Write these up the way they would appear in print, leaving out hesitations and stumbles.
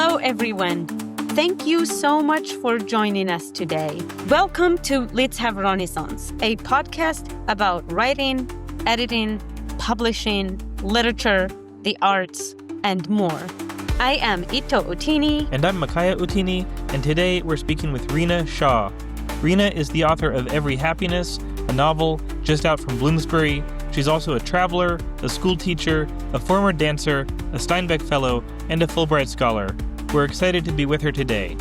Hello, everyone. Thank you so much for joining us today. Welcome to Let's Have Renaissance, a podcast about writing, editing, publishing, literature, the arts, and more. I am Ito Utini. And I'm Makaya Utini, and today we're speaking with Reena Shah. Reena is the author of Every Happiness, a novel just out from Bloomsbury. She's also a traveler, a school teacher, a former dancer, a Steinbeck fellow, and a Fulbright scholar. We're excited to be with her today.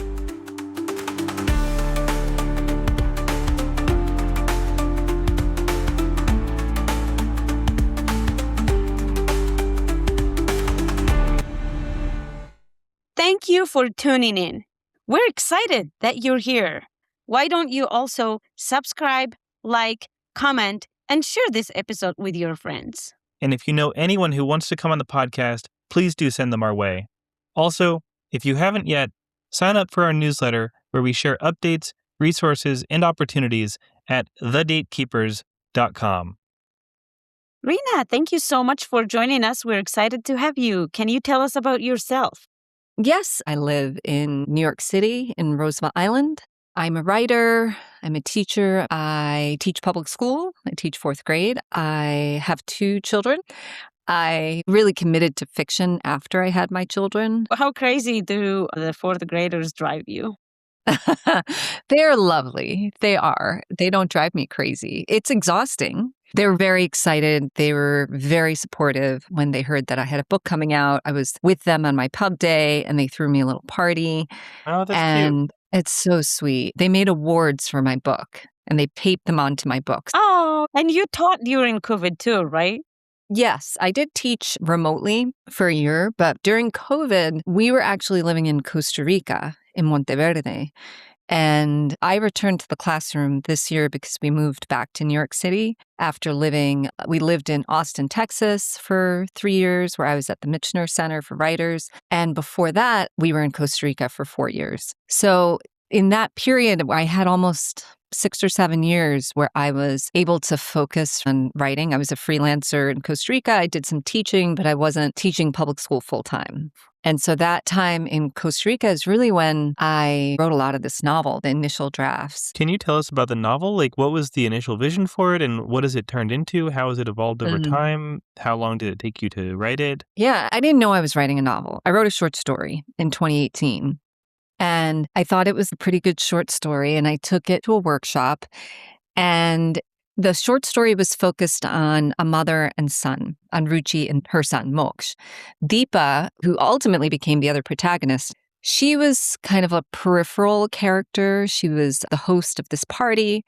Thank you for tuning in. We're excited that you're here. Why don't you also subscribe, like, comment, and share this episode with your friends? And if you know anyone who wants to come on the podcast, please do send them our way. Also, if you haven't yet, sign up for our newsletter where we share updates, resources, and opportunities at thedatekeepers.com. Reena, thank you so much for joining us. We're excited to have you. Can you tell us about yourself? Yes, I live in New York City in Roosevelt Island. I'm a writer. I'm a teacher. I teach public school. I teach fourth grade. I have 2 children. I really committed to fiction after I had my children. How crazy do the fourth graders drive you? They're lovely. They are. They don't drive me crazy. It's exhausting. They were very excited. They were very supportive when they heard that I had a book coming out. I was with them on my pub day and they threw me a little party. Oh, that's And cute. it's so sweet. They made awards for my book and they taped them onto my books. Oh, and you taught during COVID too, right? Yes, I did teach remotely for a year, but during COVID, we were actually living in Costa Rica in Monteverde. And I returned to the classroom this year because we moved back to New York City after we lived in Austin, Texas for 3 years, where I was at the Michener Center for Writers. And before that, we were in Costa Rica for 4 years. So in that period, I had almost 6 or 7 years where I was able to focus on writing. I was a freelancer in Costa Rica. I did some teaching, but I wasn't teaching public school full time. And so that time in Costa Rica is really when I wrote a lot of this novel, the initial drafts. Can you tell us about the novel? Like, what was the initial vision for it and what has it turned into? How has it evolved over time? How long did it take you to write it? Yeah, I didn't know I was writing a novel. I wrote a short story in 2018. And I thought it was a pretty good short story. And I took it to a workshop. And the short story was focused on a mother and son, on Ruchi and her son, Moksh. Deepa, who ultimately became the other protagonist, she was kind of a peripheral character. She was the host of this party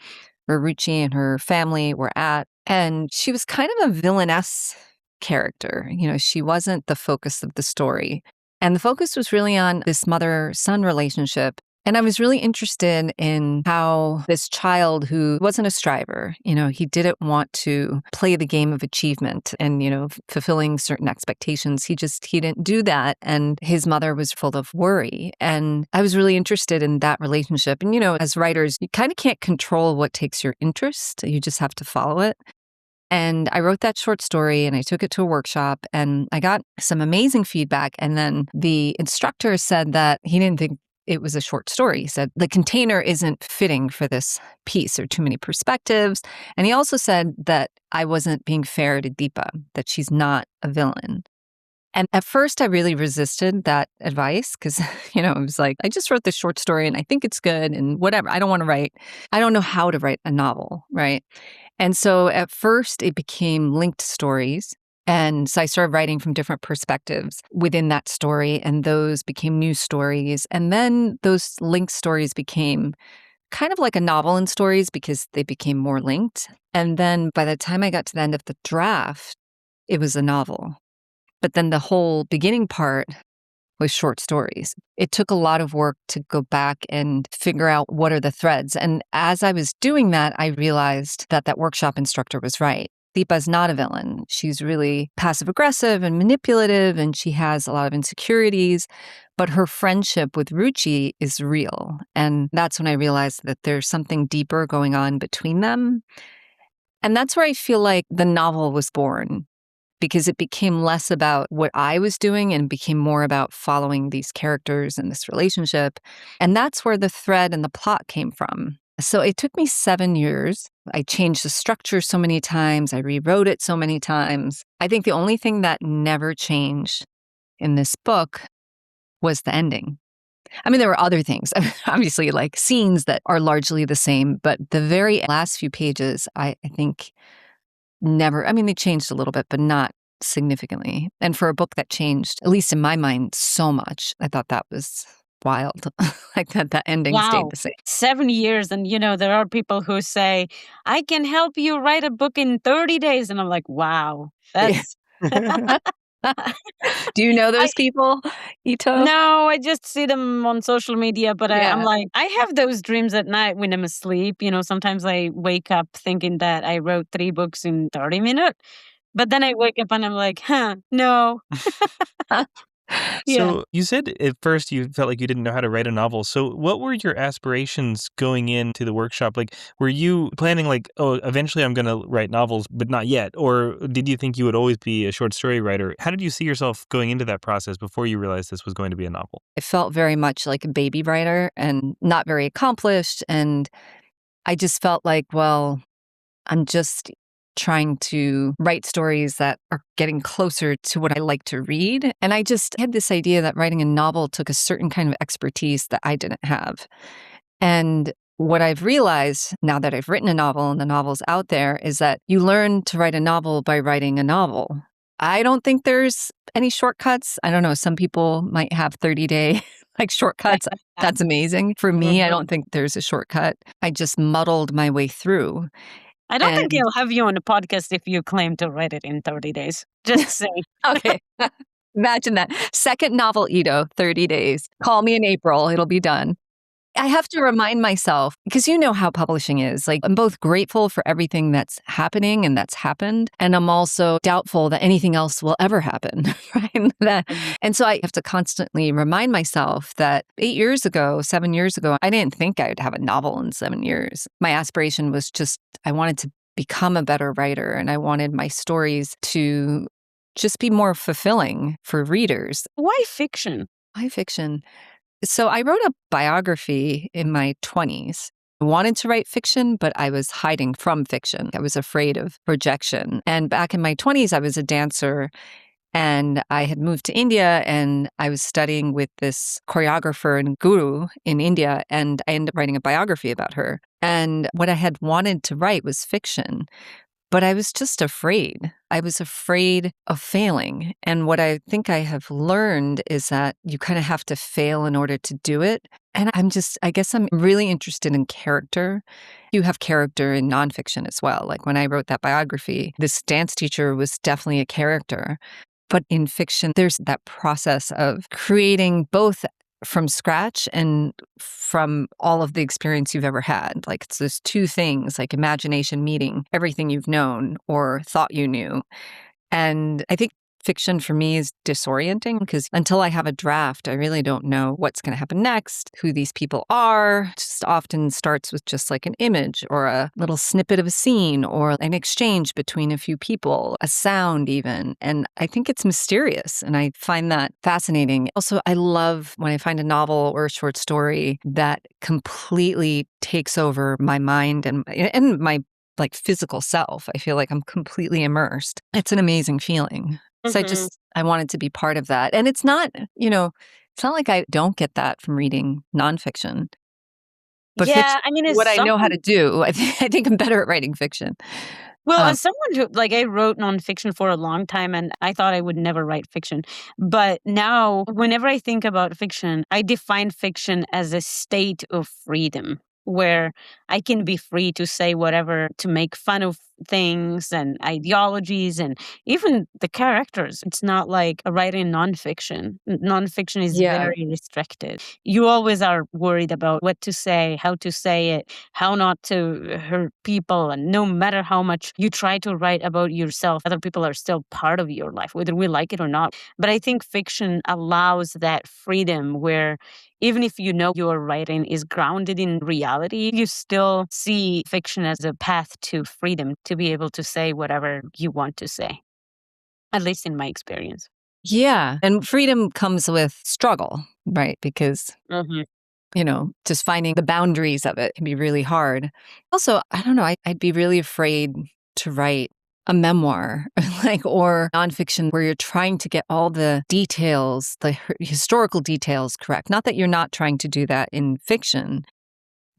where Ruchi and her family were at. And she was kind of a villainess character. You know, she wasn't the focus of the story. And the focus was really on this mother-son relationship. And I was really interested in how this child who wasn't a striver, he didn't want to play the game of achievement and, fulfilling certain expectations. He didn't do that. And his mother was full of worry. And I was really interested in that relationship. And, as writers, you kind of can't control what takes your interest. You just have to follow it. And I wrote that short story and I took it to a workshop and I got some amazing feedback. And then the instructor said that he didn't think it was a short story. He said, the container isn't fitting for this piece. There are too many perspectives. And he also said that I wasn't being fair to Deepa, that she's not a villain. And at first, I really resisted that advice because, it was like, I just wrote this short story and I think it's good and whatever. I don't know how to write a novel, right? And so at first, it became linked stories. And so I started writing from different perspectives within that story, and those became new stories. And then those linked stories became kind of like a novel in stories because they became more linked. And then by the time I got to the end of the draft, it was a novel. But then the whole beginning part was short stories. It took a lot of work to go back and figure out what are the threads. And as I was doing that, I realized that that workshop instructor was right. Deepa's not a villain. She's really passive-aggressive and manipulative, and she has a lot of insecurities. But her friendship with Ruchi is real. And that's when I realized that there's something deeper going on between them. And that's where I feel like the novel was born. because it became less about what I was doing and became more about following these characters and this relationship. And that's where the thread and the plot came from. So it took me 7 years. I changed the structure so many times. I rewrote it so many times. I think the only thing that never changed in this book was the ending. I mean, there were other things, obviously, like scenes that are largely the same, but the very last few pages, I think never, I mean, they changed a little bit, but not significantly. And for a book that changed, at least in my mind, so much, I thought that was wild. Like that ending stayed Wow. the same. 7 years. And, there are people who say, I can help you write a book in 30 days. And I'm like, wow, that's. Do you know I those people, Ito? No, I just see them on social media, but I'm Yeah. like, I have those dreams at night when I'm asleep. Sometimes I wake up thinking that I wrote 3 books in 30 minutes, but then I wake up and I'm like, no. Yeah. So you said at first you felt like you didn't know how to write a novel. So what were your aspirations going into the workshop? Like, were you planning like, oh, eventually I'm going to write novels, but not yet? Or did you think you would always be a short story writer? How did you see yourself going into that process before you realized this was going to be a novel? I felt very much like a baby writer and not very accomplished. And I just felt like, well, I'm just trying to write stories that are getting closer to what I like to read. And I just had this idea that writing a novel took a certain kind of expertise that I didn't have. And what I've realized now that I've written a novel and the novel's out there is that you learn to write a novel by writing a novel. I don't think there's any shortcuts. I don't know. Some people might have 30-day like shortcuts. That's amazing. For me, I don't think there's a shortcut. I just muddled my way through. I don't think he'll have you on the podcast if you claim to write it in 30 days. Just saying. Okay. Imagine that. Second novel, Ito, 30 days. Call me in April. It'll be done. I have to remind myself, because you know how publishing is. Like, I'm both grateful for everything that's happening and that's happened, and I'm also doubtful that anything else will ever happen, right? And so I have to constantly remind myself that 8 years ago, 7 years ago, I didn't think I'd have a novel in 7 years. My aspiration was just, I wanted to become a better writer, and I wanted my stories to just be more fulfilling for readers. Why fiction? Why fiction? So I wrote a biography in my 20s. I wanted to write fiction, but I was hiding from fiction. I was afraid of rejection. And back in my 20s, I was a dancer and I had moved to India and I was studying with this choreographer and guru in India. And I ended up writing a biography about her. And what I had wanted to write was fiction. But I was just afraid. I was afraid of failing. And what I think I have learned is that you kind of have to fail in order to do it. And I guess I'm really interested in character. You have character in nonfiction as well. Like when I wrote that biography, this dance teacher was definitely a character. But in fiction, there's that process of creating both from scratch and from all of the experience you've ever had. Like it's those two things, like imagination meeting everything you've known or thought you knew. And I think fiction for me is disorienting because until I have a draft, I really don't know what's going to happen next, who these people are. It just often starts with just like an image or a little snippet of a scene or an exchange between a few people, a sound even. And I think it's mysterious and I find that fascinating. Also, I love when I find a novel or a short story that completely takes over my mind and my like physical self. I feel like I'm completely immersed. It's an amazing feeling. So I wanted to be part of that. And it's not, it's not like I don't get that from reading nonfiction. But Yeah, I mean, what I know how to do, I think I'm better at writing fiction. Well, as someone who, like, I wrote nonfiction for a long time and I thought I would never write fiction. But now, whenever I think about fiction, I define fiction as a state of freedom where I can be free to say whatever, to make fun of things and ideologies and even the characters. It's not like a writing nonfiction. Nonfiction is very restricted. You always are worried about what to say, how to say it, how not to hurt people. And no matter how much you try to write about yourself, other people are still part of your life, whether we like it or not. But I think fiction allows that freedom where even if you know your writing is grounded in reality, you still see fiction as a path to freedom to be able to say whatever you want to say. at least in my experience. Yeah. And freedom comes with struggle, right? Because Hmm. just finding the boundaries of it can be really hard. Also, I don't know, I'd be really afraid to write a memoir, or nonfiction where you're trying to get all the details, the historical details correct. Not that you're not trying to do that in fiction,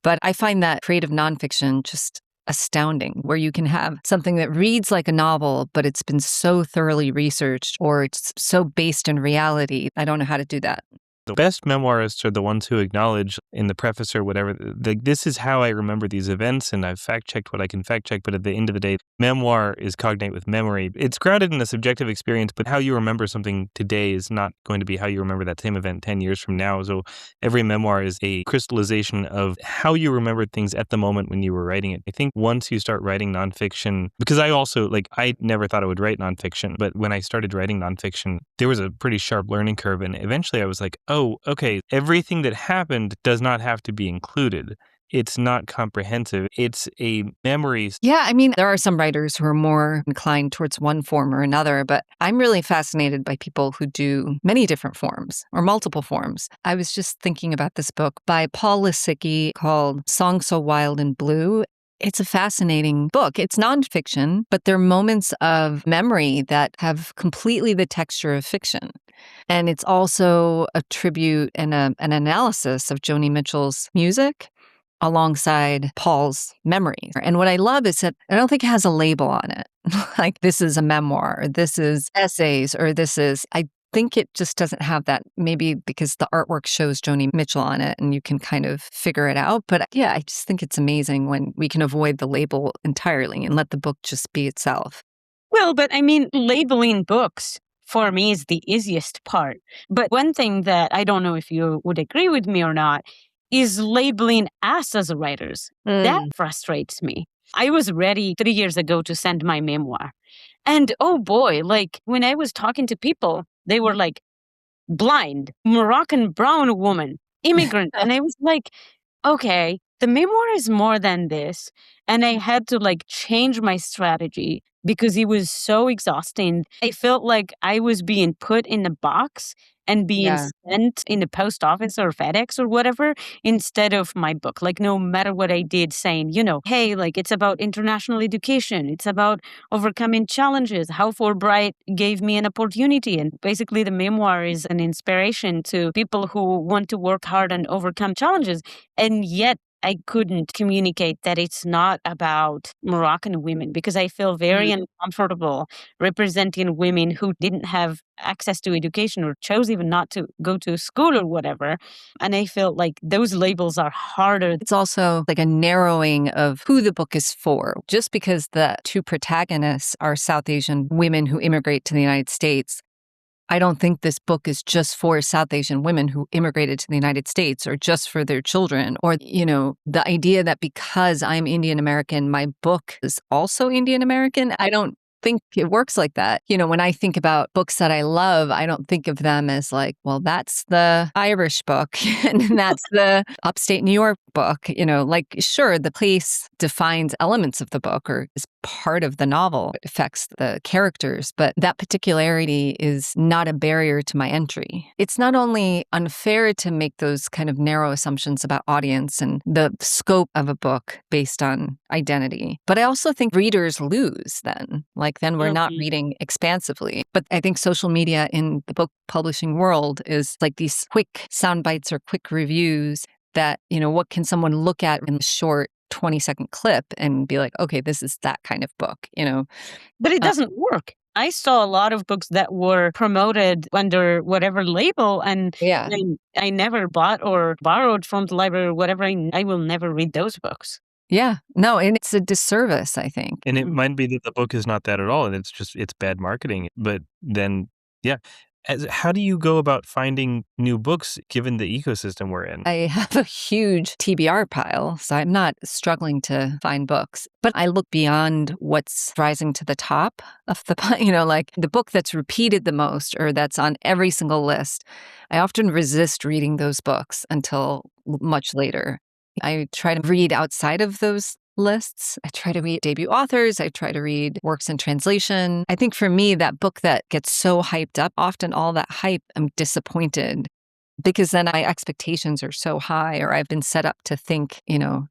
but I find that creative nonfiction just astounding, where you can have something that reads like a novel, but it's been so thoroughly researched or it's so based in reality. I don't know how to do that. The best memoirists are the ones who acknowledge in the preface or whatever, this is how I remember these events, and I've fact-checked what I can fact-check, but at the end of the day, memoir is cognate with memory. It's grounded in a subjective experience, but how you remember something today is not going to be how you remember that same event 10 years from now. So every memoir is a crystallization of how you remembered things at the moment when you were writing it. I think once you start writing nonfiction, because I never thought I would write nonfiction, but when I started writing nonfiction, there was a pretty sharp learning curve, and eventually I was like, oh, okay, everything that happened does not have to be included. It's not comprehensive. It's a memory. Yeah, I mean, there are some writers who are more inclined towards one form or another, but I'm really fascinated by people who do many different forms or multiple forms. I was just thinking about this book by Paul Lisicki called Song So Wild and Blue. It's a fascinating book. It's nonfiction, but there are moments of memory that have completely the texture of fiction. And it's also a tribute and an analysis of Joni Mitchell's music alongside Paul's memories. And what I love is that I don't think it has a label on it. Like this is a memoir, or this is essays, or I think it just doesn't have that, maybe because the artwork shows Joni Mitchell on it and you can kind of figure it out. But yeah, I just think it's amazing when we can avoid the label entirely and let the book just be itself. Well, but I mean, labeling books for me is the easiest part. But one thing that I don't know if you would agree with me or not is labeling us as writers. That frustrates me. I was ready 3 years ago to send my memoir. And oh boy, like when I was talking to people, they were like, blind, Moroccan brown woman, immigrant. And I was like, okay, the memoir is more than this. And I had to like change my strategy because it was so exhausting. I felt like I was being put in a box and being sent in the post office or FedEx or whatever instead of my book. Like no matter what I did, saying, hey, like it's about international education. It's about overcoming challenges, how Fulbright gave me an opportunity. And basically the memoir is an inspiration to people who want to work hard and overcome challenges. And yet I couldn't communicate that it's not about Moroccan women because I feel very uncomfortable representing women who didn't have access to education or chose even not to go to school or whatever. And I feel like those labels are harder. It's also like a narrowing of who the book is for. Just because the two protagonists are South Asian women who immigrate to the United States, I don't think this book is just for South Asian women who immigrated to the United States or just for their children, or, the idea that because I'm Indian American, my book is also Indian American. I don't think it works like that. When I think about books that I love, I don't think of them as like, well, that's the Irish book and that's the upstate New York book. Sure, the place defines elements of the book or is part of the novel. It affects the characters, but that particularity is not a barrier to my entry. It's not only unfair to make those kind of narrow assumptions about audience and the scope of a book based on identity, but I also think readers lose then. Then we're not reading expansively. But I think social media in the book publishing world is like these quick sound bites or quick reviews that, what can someone look at in a short 20-second clip and be like, okay, this is that kind of book, But it doesn't work. I saw a lot of books that were promoted under whatever label, and I never bought or borrowed from the library or whatever. I will never read those books. Yeah, no, and it's a disservice, I think. And it might be that the book is not that at all, and it's bad marketing. But then, how do you go about finding new books given the ecosystem we're in? I have a huge TBR pile, so I'm not struggling to find books. But I look beyond what's rising to the top of the, like the book that's repeated the most or that's on every single list. I often resist reading those books until much later. I try to read outside of those lists. I try to read debut authors. I try to read works in translation. I think for me, that book that gets so hyped up, often all that hype, I'm disappointed because then my expectations are so high, or I've been set up to think,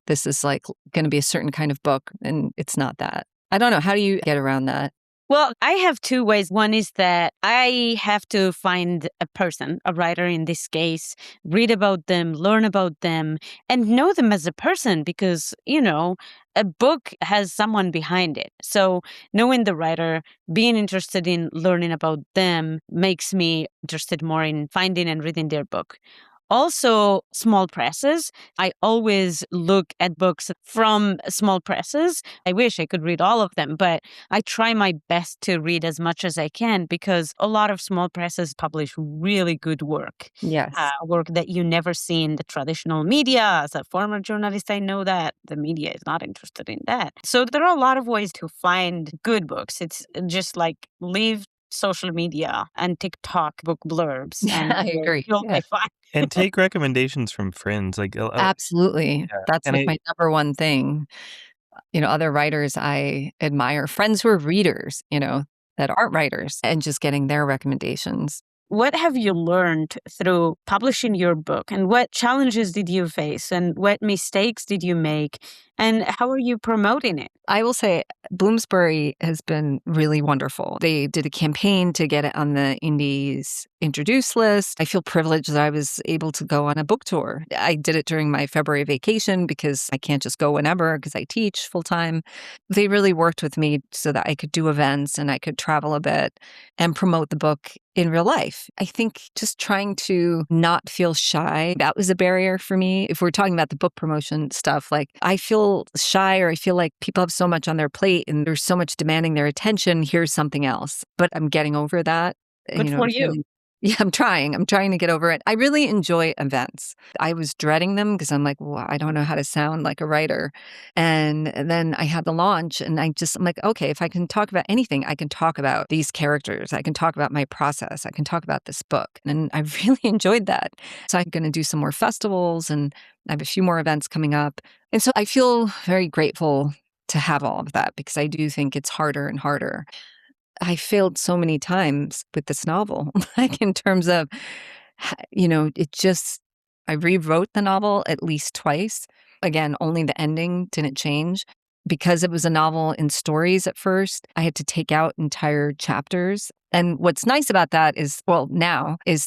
this is like going to be a certain kind of book, and it's not that. I don't know. How do you get around that? Well, I have two ways. One is that I have to find a person, a writer in this case, read about them, learn about them, and know them as a person because, a book has someone behind it. So knowing the writer, being interested in learning about them makes me interested more in finding and reading their book. Also, small presses. I always look at books from small presses. I wish I could read all of them, but I try my best to read as much as I can because a lot of small presses publish really good work. Yes. Work that you never see in the traditional media. As a former journalist, I know that the media is not interested in that. So there are a lot of ways to find good books. It's just like leave social media and TikTok book blurbs, and I agree. you'll Yeah. be fine. And take recommendations from friends. Absolutely. Yeah. That's And like my number one thing. Other writers I admire, friends who are readers, that aren't writers, and just getting their recommendations. What have you learned through publishing your book, and what challenges did you face, and what mistakes did you make, and how are you promoting it? I will say Bloomsbury has been really wonderful. They did a campaign to get it on the Indies Introduced list. I feel privileged that I was able to go on a book tour. I did it during my February vacation because I can't just go whenever because I teach full time. They really worked with me so that I could do events and I could travel a bit and promote the book in real life. I think just trying to not feel shy, that was a barrier for me. If we're talking about the book promotion stuff, like I feel shy or I feel like people have so much on their plate and there's so much demanding their attention. Here's something else. But I'm getting over that. Good for you. Yeah, I'm trying. I'm trying to get over it. I really enjoy events. I was dreading them because I'm like, well, I don't know how to sound like a writer. And then I had the launch and I'm like, okay, if I can talk about anything, I can talk about these characters. I can talk about my process. I can talk about this book. And I really enjoyed that. So I'm going to do some more festivals and I have a few more events coming up. And so I feel very grateful to have all of that because I do think it's harder and harder. I failed so many times with this novel, like in terms of, I rewrote the novel at least twice. Again, only the ending didn't change. Because it was a novel in stories at first, I had to take out entire chapters. And what's nice about that is,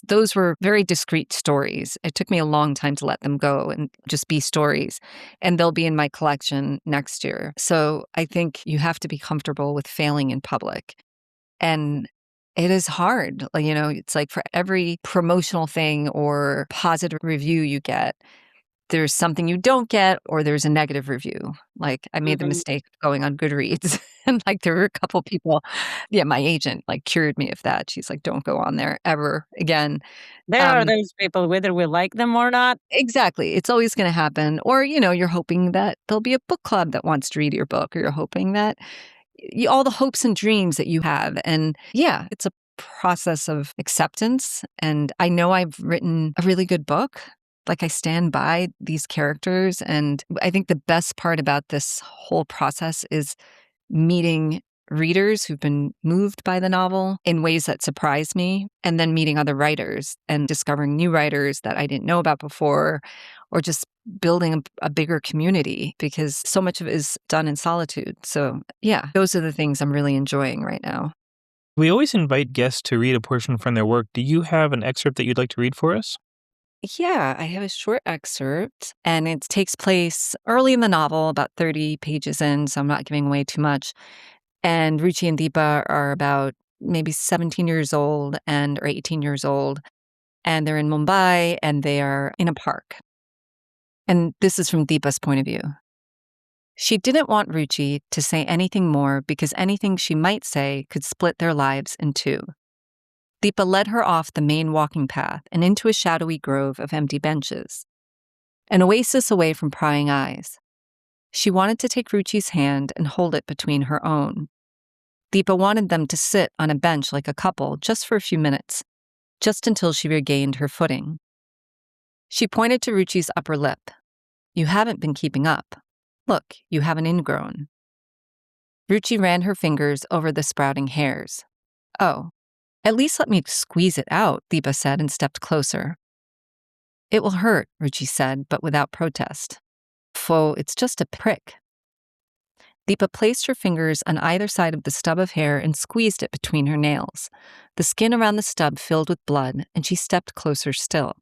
those were very discrete stories. It took me a long time to let them go and just be stories. And they'll be in my collection next year. So I think you have to be comfortable with failing in public. And it is hard. It's like for every promotional thing or positive review you get, there's something you don't get or there's a negative review. Like I made the mistake of going on Goodreads and there were a couple people, my agent cured me of that. She's like, don't go on there ever again. There are those people, whether we like them or not. Exactly. It's always going to happen. Or, you're hoping that there'll be a book club that wants to read your book, or you're hoping that all the hopes and dreams that you have. And it's a process of acceptance. And I know I've written a really good book. I stand by these characters. And I think the best part about this whole process is meeting readers who've been moved by the novel in ways that surprise me, and then meeting other writers and discovering new writers that I didn't know about before, or just building a bigger community because so much of it is done in solitude. So those are the things I'm really enjoying right now. We always invite guests to read a portion from their work. Do you have an excerpt that you'd like to read for us? Yeah, I have a short excerpt, and it takes place early in the novel, about 30 pages in, so I'm not giving away too much. And Ruchi and Deepa are about maybe 17 years old or 18 years old, and they're in Mumbai, and they are in a park. And this is from Deepa's point of view. She didn't want Ruchi to say anything more because anything she might say could split their lives in two. Deepa led her off the main walking path and into a shadowy grove of empty benches, an oasis away from prying eyes. She wanted to take Ruchi's hand and hold it between her own. Deepa wanted them to sit on a bench like a couple just for a few minutes, just until she regained her footing. She pointed to Ruchi's upper lip. You haven't been keeping up. Look, you have an ingrown. Ruchi ran her fingers over the sprouting hairs. Oh, at least let me squeeze it out, Deepa said and stepped closer. It will hurt, Ruchi said, but without protest. Pho, it's just a prick. Deepa placed her fingers on either side of the stub of hair and squeezed it between her nails. The skin around the stub filled with blood, and she stepped closer still.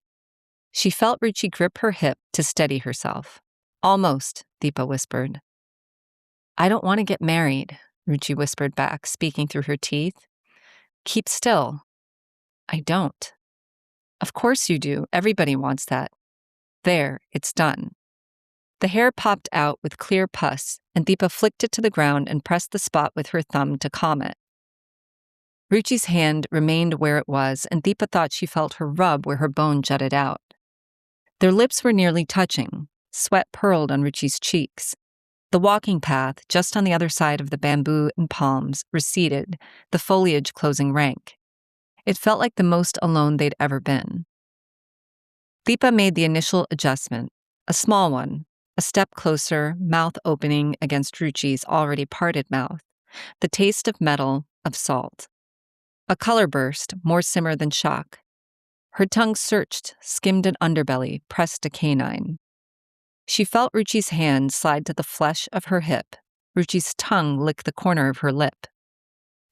She felt Ruchi grip her hip to steady herself. Almost, Deepa whispered. I don't want to get married, Ruchi whispered back, speaking through her teeth. Keep still. I don't. Of course you do. Everybody wants that. There, it's done. The hair popped out with clear pus, and Deepa flicked it to the ground and pressed the spot with her thumb to calm it. Ruchi's hand remained where it was, and Deepa thought she felt her rub where her bone jutted out. Their lips were nearly touching. Sweat purled on Ruchi's cheeks. The walking path, just on the other side of the bamboo and palms, receded, the foliage closing rank. It felt like the most alone they'd ever been. Deepa made the initial adjustment, a small one, a step closer, mouth opening against Ruchi's already parted mouth, the taste of metal, of salt. A color burst, more simmer than shock. Her tongue searched, skimmed an underbelly, pressed a canine. She felt Ruchi's hand slide to the flesh of her hip. Ruchi's tongue licked the corner of her lip.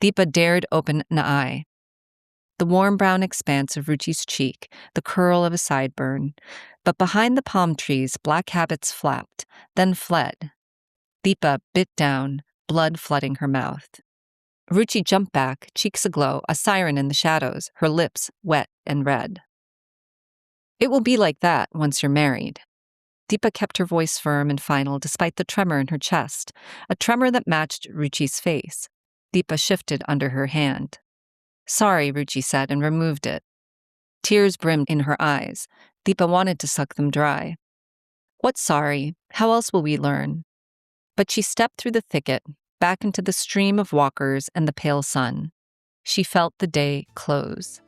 Deepa dared open an eye. The warm brown expanse of Ruchi's cheek, the curl of a sideburn. But behind the palm trees, black habits flapped, then fled. Deepa bit down, blood flooding her mouth. Ruchi jumped back, cheeks aglow, a siren in the shadows, her lips wet and red. It will be like that once you're married. Deepa kept her voice firm and final despite the tremor in her chest, a tremor that matched Ruchi's face. Deepa shifted under her hand. Sorry, Ruchi said and removed it. Tears brimmed in her eyes. Deepa wanted to suck them dry. What's sorry? How else will we learn? But she stepped through the thicket, back into the stream of walkers and the pale sun. She felt the day close.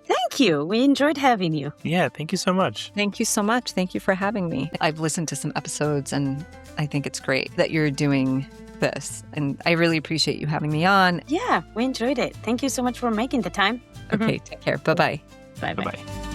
Thank you. We enjoyed having you. Yeah, thank you so much. Thank you so much. Thank you for having me. I've listened to some episodes and I think it's great that you're doing this. And I really appreciate you having me on. Yeah, we enjoyed it. Thank you so much for making the time. Okay, take care. Bye-bye. Bye-bye. Bye-bye.